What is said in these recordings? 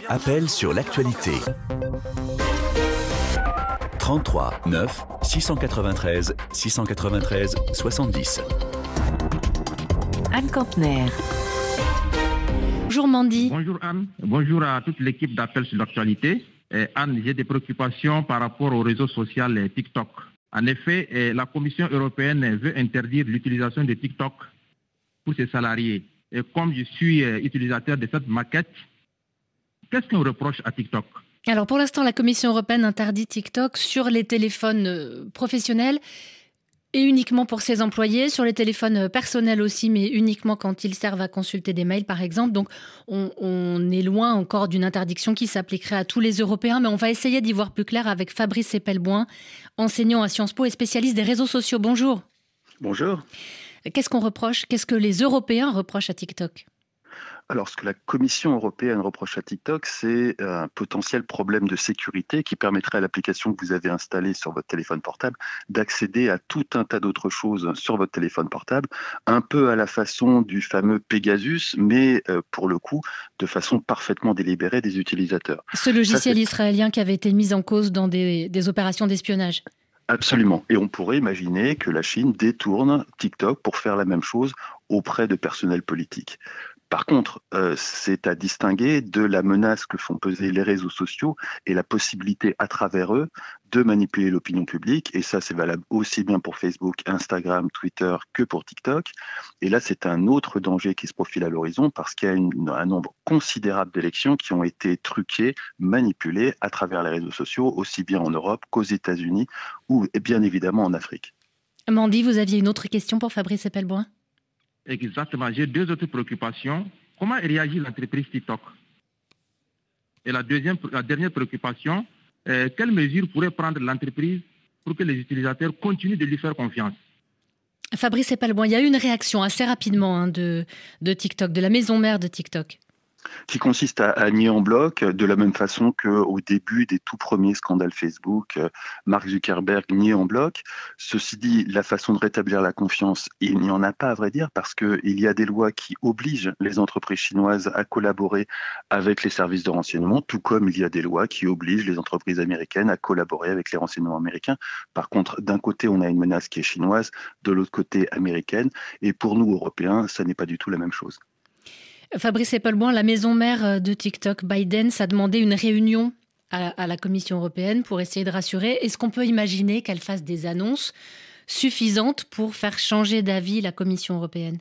Appel sur l'actualité. 33 9 693 693 70. Anne Campner. Bonjour Mandy. Bonjour Anne, bonjour à toute l'équipe d'Appel sur l'actualité. Anne, j'ai des préoccupations par rapport au réseau social TikTok. En effet, la Commission européenne veut interdire l'utilisation de TikTok pour ses salariés. Et comme je suis utilisateur de cette maquette, qu'est-ce qu'on reproche à TikTok ? Alors pour l'instant, la Commission européenne interdit TikTok sur les téléphones professionnels et uniquement pour ses employés, sur les téléphones personnels aussi, mais uniquement quand ils servent à consulter des mails par exemple. Donc on est loin encore d'une interdiction qui s'appliquerait à tous les Européens, mais on va essayer d'y voir plus clair avec Fabrice Epelboin, enseignant à Sciences Po et spécialiste des réseaux sociaux. Bonjour. Bonjour. Qu'est-ce qu'on reproche ? Qu'est-ce que les Européens reprochent à TikTok ? Alors, ce que la Commission européenne reproche à TikTok, c'est un potentiel problème de sécurité qui permettrait à l'application que vous avez installée sur votre téléphone portable d'accéder à tout un tas d'autres choses sur votre téléphone portable, un peu à la façon du fameux Pegasus, mais pour le coup, de façon parfaitement délibérée des utilisateurs. Ce logiciel israélien qui avait été mis en cause dans des opérations d'espionnage. Absolument. Et on pourrait imaginer que la Chine détourne TikTok pour faire la même chose auprès de personnels politiques. Par contre, c'est à distinguer de la menace que font peser les réseaux sociaux et la possibilité à travers eux de manipuler l'opinion publique. Et ça, c'est valable aussi bien pour Facebook, Instagram, Twitter que pour TikTok. Et là, c'est un autre danger qui se profile à l'horizon parce qu'il y a un nombre considérable d'élections qui ont été truquées, manipulées à travers les réseaux sociaux, aussi bien en Europe qu'aux États-Unis ou bien évidemment en Afrique. Mandy, vous aviez une autre question pour Fabrice Epelboin ? Exactement. J'ai deux autres préoccupations. Comment réagit l'entreprise TikTok ? Et la dernière préoccupation, quelles mesures pourrait prendre l'entreprise pour que les utilisateurs continuent de lui faire confiance ? Fabrice Epelboin, il y a eu une réaction assez rapidement de TikTok, de la maison mère de TikTok. Qui consiste à nier en bloc, de la même façon qu'au début des tout premiers scandales Facebook, Mark Zuckerberg niait en bloc. Ceci dit, la façon de rétablir la confiance, il n'y en a pas à vrai dire, parce qu'il y a des lois qui obligent les entreprises chinoises à collaborer avec les services de renseignement, tout comme il y a des lois qui obligent les entreprises américaines à collaborer avec les renseignements américains. Par contre, d'un côté, on a une menace qui est chinoise, de l'autre côté, américaine, et pour nous, Européens, ça n'est pas du tout la même chose. Fabrice Epelboin, la maison mère de TikTok, ByteDance, a demandé une réunion à la Commission européenne pour essayer de rassurer. Est-ce qu'on peut imaginer qu'elle fasse des annonces suffisantes pour faire changer d'avis la Commission européenne ?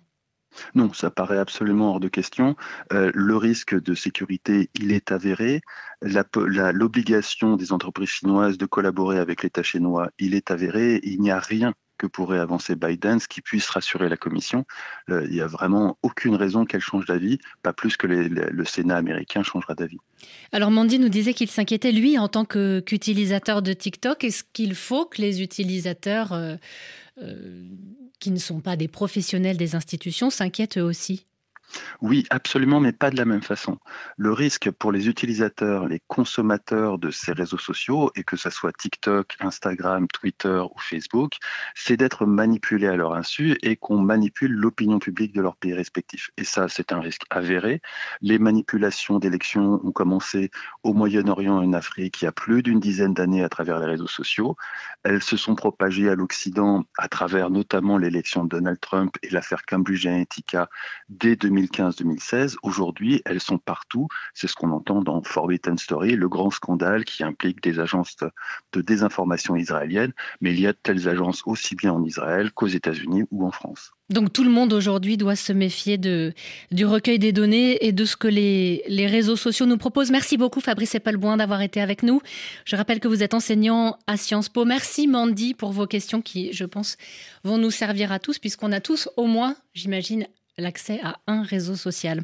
Non, ça paraît absolument hors de question. Le risque de sécurité, il est avéré. L'obligation des entreprises chinoises de collaborer avec l'État chinois, il est avéré. Il n'y a rien que pourrait avancer ByteDance qui puisse rassurer la Commission. Il n'y a vraiment aucune raison qu'elle change d'avis, pas plus que le Sénat américain changera d'avis. Alors Mandy nous disait qu'il s'inquiétait, lui, en tant qu'utilisateur de TikTok. Est-ce qu'il faut que les utilisateurs qui ne sont pas des professionnels des institutions s'inquiètent eux aussi ? Oui, absolument, mais pas de la même façon. Le risque pour les utilisateurs, les consommateurs de ces réseaux sociaux, et que ce soit TikTok, Instagram, Twitter ou Facebook, c'est d'être manipulés à leur insu et qu'on manipule l'opinion publique de leur pays respectif. Et ça, c'est un risque avéré. Les manipulations d'élections ont commencé au Moyen-Orient et en Afrique il y a plus d'une dizaine d'années à travers les réseaux sociaux. Elles se sont propagées à l'Occident à travers notamment l'élection de Donald Trump et l'affaire Cambridge Analytica dès 2015-2016, aujourd'hui, elles sont partout. C'est ce qu'on entend dans Forbidden Story, le grand scandale qui implique des agences de désinformation israéliennes, mais il y a de telles agences aussi bien en Israël qu'aux États-Unis ou en France. Donc tout le monde aujourd'hui doit se méfier du recueil des données et de ce que les réseaux sociaux nous proposent. Merci beaucoup Fabrice Epelboin d'avoir été avec nous. Je rappelle que vous êtes enseignant à Sciences Po. Merci Mandy pour vos questions qui, je pense, vont nous servir à tous puisqu'on a tous au moins, j'imagine, l'accès à un réseau social.